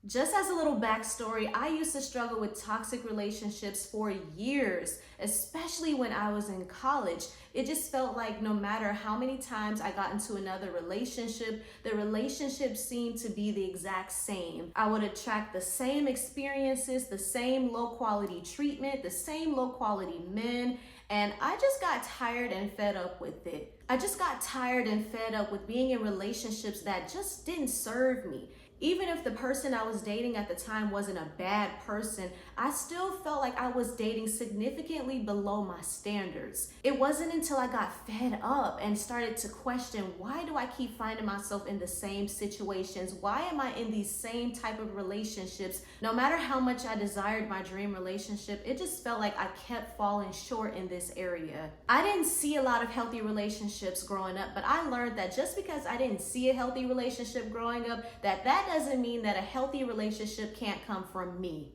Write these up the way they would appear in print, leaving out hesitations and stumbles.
Just as a little backstory, I used to struggle with toxic relationships for years, especially when I was in college. It just felt like no matter how many times I got into another relationship, the relationship seemed to be the exact same. I would attract the same experiences, the same low quality treatment, the same low quality men, and I just got tired and fed up with it. I just got tired and fed up with being in relationships that just didn't serve me. Even if the person I was dating at the time wasn't a bad person, I still felt like I was dating significantly below my standards. It wasn't until I got fed up and started to question, why do I keep finding myself in the same situations? Why am I in these same type of relationships? No matter how much I desired my dream relationship, it just felt like I kept falling short in this area. I didn't see a lot of healthy relationships growing up, but I learned that just because I didn't see a healthy relationship growing up, that doesn't mean that a healthy relationship can't come from me.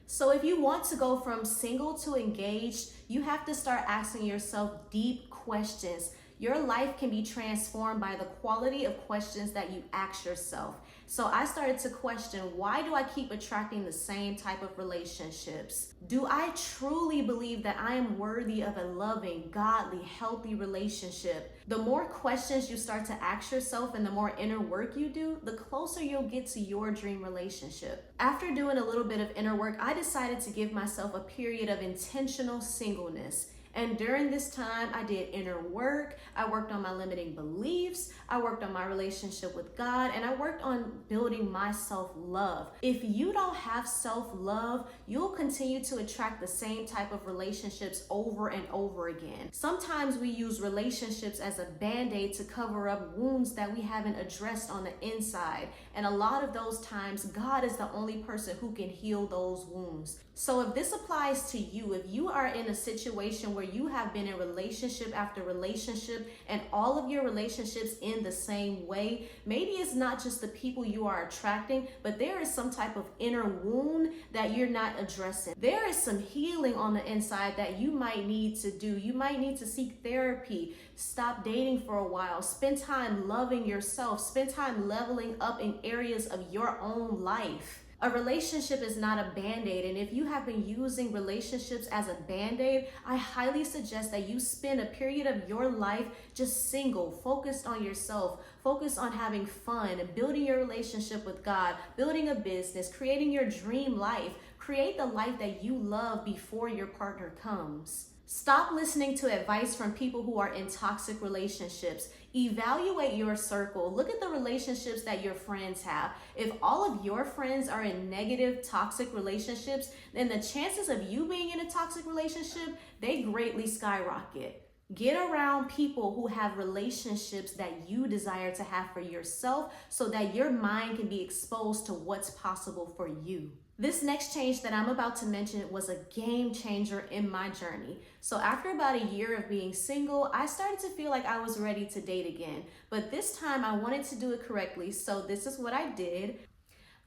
So if you want to go from single to engaged, you have to start asking yourself deep questions. Your life can be transformed by the quality of questions that you ask yourself. So I started to question, why do I keep attracting the same type of relationships? Do I truly believe that I am worthy of a loving, godly, healthy relationship? The more questions you start to ask yourself and the more inner work you do, the closer you'll get to your dream relationship. After doing a little bit of inner work, I decided to give myself a period of intentional singleness. And during this time, I did inner work, I worked on my limiting beliefs, I worked on my relationship with God, and I worked on building my self-love. If you don't have self-love, you'll continue to attract the same type of relationships over and over again. Sometimes we use relationships as a band-aid to cover up wounds that we haven't addressed on the inside. And a lot of those times, God is the only person who can heal those wounds. So if this applies to you, if you are in a situation where you have been in relationship after relationship and all of your relationships end the same way, maybe it's not just the people you are attracting, but there is some type of inner wound that you're not addressing. There is some healing on the inside that you might need to do. You might need to seek therapy, stop dating for a while, spend time loving yourself, spend time leveling up in areas of your own life. A relationship is not a band-aid, and if you have been using relationships as a band-aid, I highly suggest that you spend a period of your life just single, focused on yourself, focused on having fun, building your relationship with God, building a business, creating your dream life. Create the life that you love before your partner comes. Stop listening to advice from people who are in toxic relationships. Evaluate your circle. Look at the relationships that your friends have. If all of your friends are in negative, toxic relationships, then the chances of you being in a toxic relationship, they greatly skyrocket. Get around people who have relationships that you desire to have for yourself so that your mind can be exposed to what's possible for you. This next change that I'm about to mention was a game changer in my journey. So after about a year of being single, I started to feel like I was ready to date again. But this time I wanted to do it correctly, so this is what I did.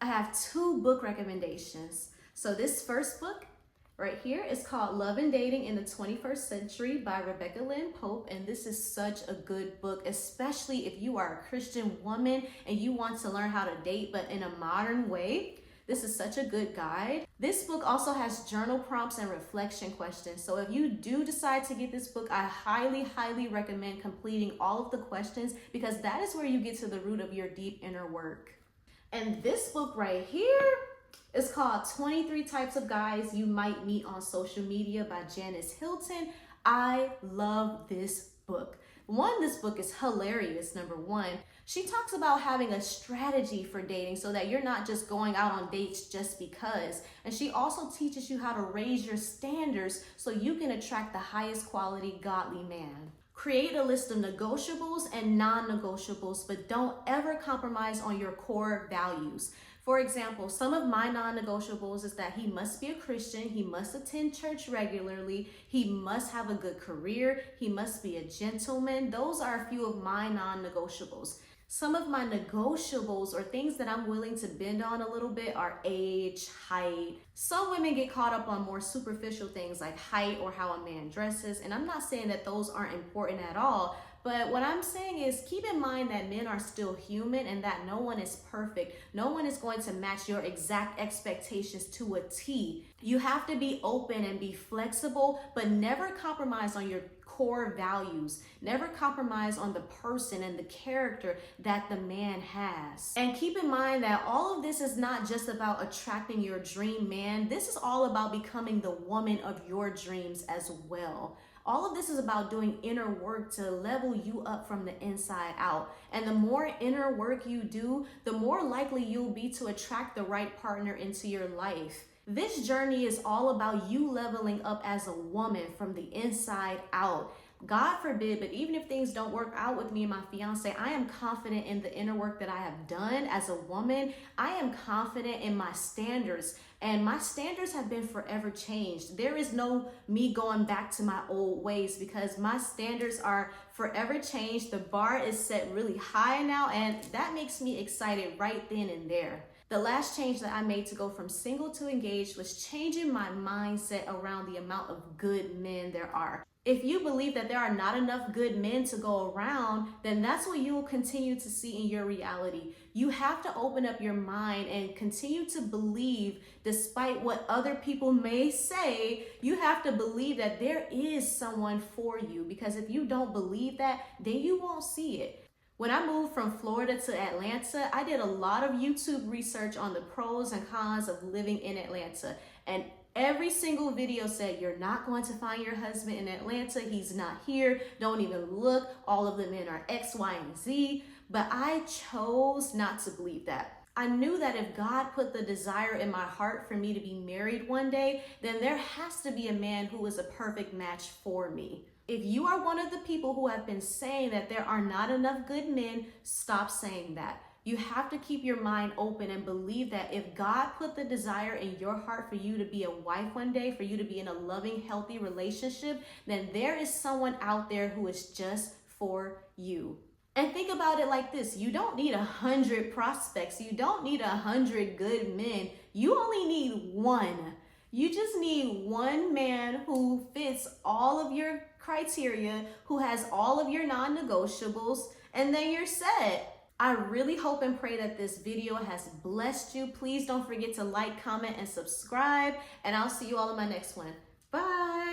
I have 2 book recommendations. So this first book right here is called Love and Dating in the 21st Century by Rebecca Lynn Pope, and this is such a good book, especially if you are a Christian woman and you want to learn how to date but in a modern way. This is such a good guide. This book also has journal prompts and reflection questions. So if you do decide to get this book, I highly recommend completing all of the questions because that is where you get to the root of your deep inner work. And this book right here is called 23 Types of Guys You Might Meet on Social Media by Janice Hilton. I love this book. This book is hilarious, number 1. She talks about having a strategy for dating so that you're not just going out on dates just because. And she also teaches you how to raise your standards so you can attract the highest quality godly man. Create a list of negotiables and non-negotiables, but don't ever compromise on your core values. For example, some of my non-negotiables is that he must be a Christian, he must attend church regularly, he must have a good career, he must be a gentleman. Those are a few of my non-negotiables. Some of my negotiables or things that I'm willing to bend on a little bit are age, height. Some women get caught up on more superficial things like height or how a man dresses, and I'm not saying that those aren't important at all, But what I'm saying is keep in mind that men are still human and that no one is perfect. No one is going to match your exact expectations to a T. You have to be open and be flexible, but never compromise on your core values. Never compromise on the person and the character that the man has. And keep in mind that all of this is not just about attracting your dream man. This is all about becoming the woman of your dreams as well. All of this is about doing inner work to level you up from the inside out. And the more inner work you do, the more likely you'll be to attract the right partner into your life. This journey is all about you leveling up as a woman from the inside out. God forbid, but even if things don't work out with me and my fiance, I am confident in the inner work that I have done as a woman. I am confident in my standards, and my standards have been forever changed. There is no me going back to my old ways because my standards are forever changed. The bar is set really high now, and that makes me excited right then and there. The last change that I made to go from single to engaged was changing my mindset around the amount of good men there are. If you believe that there are not enough good men to go around, then that's what you will continue to see in your reality. You have to open up your mind and continue to believe, despite what other people may say, you have to believe that there is someone for you. Because if you don't believe that, then you won't see it. When I moved from Florida to Atlanta, I did a lot of YouTube research on the pros and cons of living in Atlanta. And every single video said, you're not going to find your husband in Atlanta. He's not here. Don't even look. All of the men are X, Y, and Z. But I chose not to believe that. I knew that if God put the desire in my heart for me to be married one day, then there has to be a man who is a perfect match for me. If you are one of the people who have been saying that there are not enough good men, stop saying that. You have to keep your mind open and believe that if God put the desire in your heart for you to be a wife one day, for you to be in a loving, healthy relationship, then there is someone out there who is just for you. And think about it like this. You don't need 100 prospects. You don't need 100 good men. You only need one. You just need one man who fits all of your criteria, who has all of your non-negotiables, and then you're set. I really hope and pray that this video has blessed you. Please don't forget to like, comment, and subscribe, and I'll see you all in my next one. Bye.